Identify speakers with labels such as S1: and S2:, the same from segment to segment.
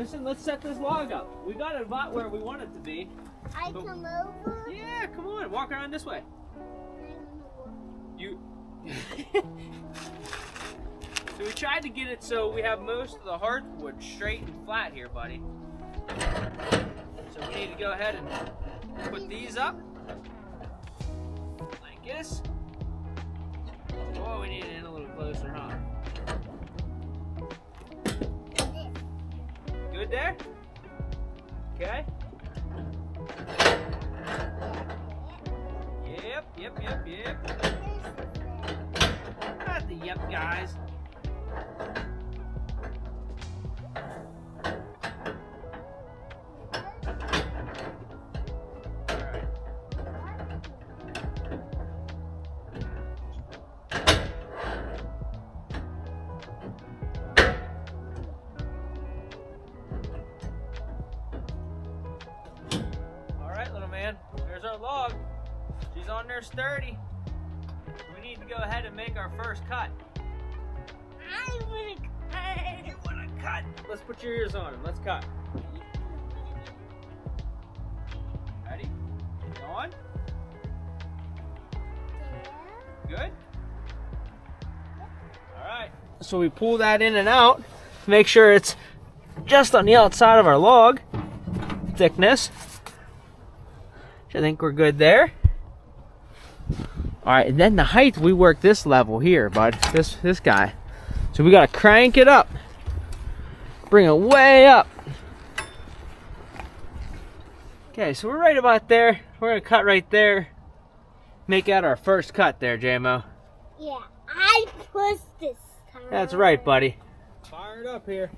S1: Listen, let's set this log up. We got it about where we want it to be.
S2: I come over?
S1: Yeah, come on. Walk around this way. You... So we tried to get it so we have most of the hearthwood straight and flat here, buddy. So we need to go ahead and put these up. Like this. Oh, we need it in a little closer, huh? Good there? Okay. Yep. Not the yep, guys. There's our log. She's on there sturdy. We need to go ahead and make our first cut.
S2: I want to cut.
S1: You want to cut? Let's put your ears on him. Let's cut. Ready? Going? Good? Alright. So we pull that in and out. Make sure it's just on the outside of our log thickness. I think we're good there. All right, and then the height, we work this level here, bud. This guy. So we gotta crank it up. Bring it way up. Okay, so we're right about there. We're gonna cut right there. Make out our first cut there, JMO.
S2: Yeah, I pushed this time.
S1: That's right, buddy. Fire it up here.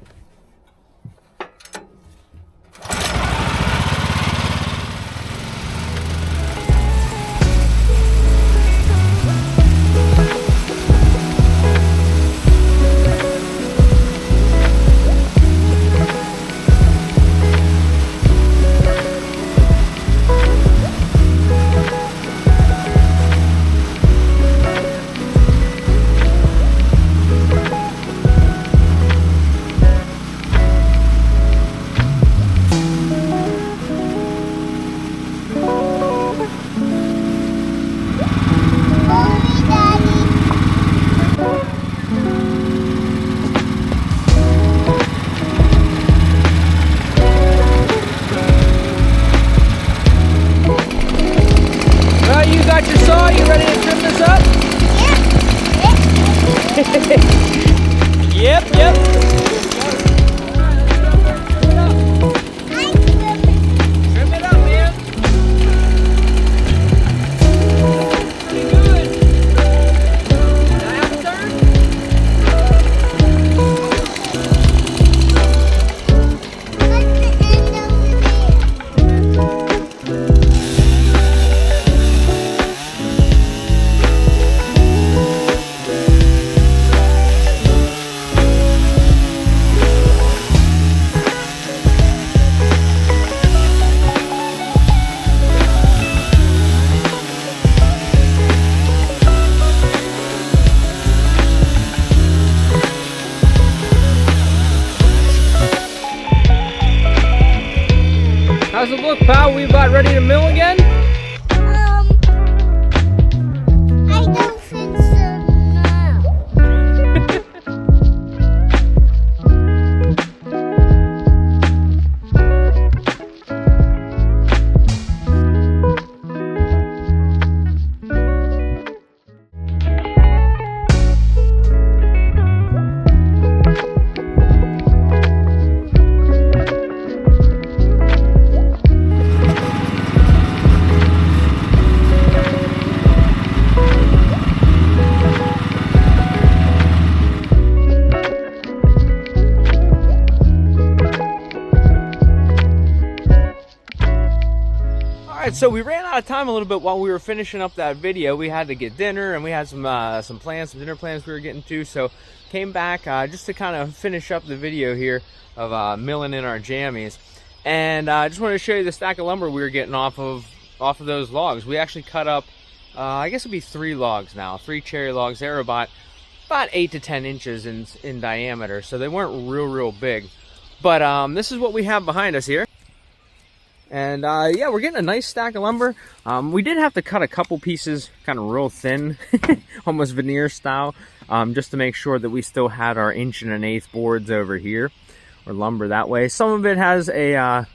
S1: Yep. Trim it up, man. Pretty good. Did I have a turn? How's it look, pal? We about ready to mill again?
S2: I don't think so, no.
S1: Alright, so we ran out of time a little bit while we were finishing up that video. We had to get dinner, and we had some dinner plans we were getting to, so came back just to kind of finish up the video here of milling in our jammies. And I just wanted to show you the stack of lumber we were getting off of those logs. We actually cut up, I guess it'd be 3 logs now, 3 cherry logs. They were about 8 to 10 inches in diameter, so they weren't real big. But this is what we have behind us here. And yeah, we're getting a nice stack of lumber. We did have to cut a couple pieces kind of real thin, almost veneer style, just to make sure that we still had our 1 1/8" boards over here, or lumber that way. Some of it has a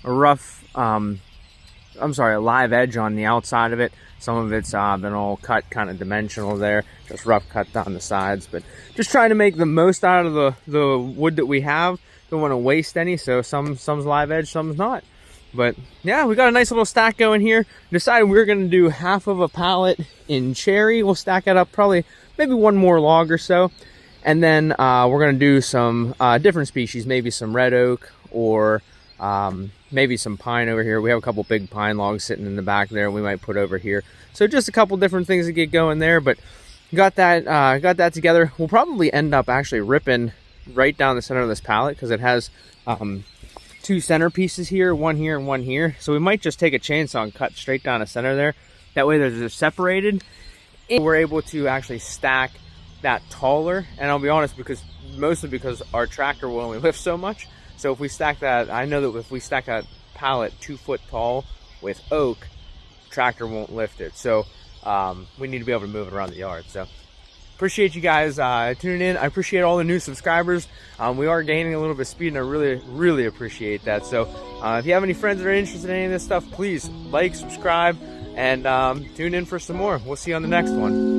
S1: rough, a live edge on the outside of it. Some of it's been all cut kind of dimensional there, just rough cut down the sides. But just trying to make the most out of the wood that we have. Don't want to waste any, so some's live edge, some's not. But yeah, we got a nice little stack going here. Decided we were going to do half of a pallet in cherry. We'll stack it up probably maybe one more log or so. And then we're going to do some different species, maybe some red oak or maybe some pine over here. We have a couple big pine logs sitting in the back there we might put over here. So just a couple different things to get going there, but got that together. We'll probably end up actually ripping right down the center of this pallet because it has 2 center pieces here, one here and one here. So we might just take a chainsaw and cut straight down the center there. That way they're separated. And we're able to actually stack that taller. And I'll be honest, mostly because our tractor will only lift so much. So if we stack that, I know that if we stack that pallet 2 foot tall with oak, tractor won't lift it. So we need to be able to move it around the yard. So appreciate you guys tuning in. I appreciate all the new subscribers. We are gaining a little bit of speed, and I really appreciate that. So if you have any friends that are interested in any of this stuff, please like, subscribe, and tune in for some more. We'll see you on the next one.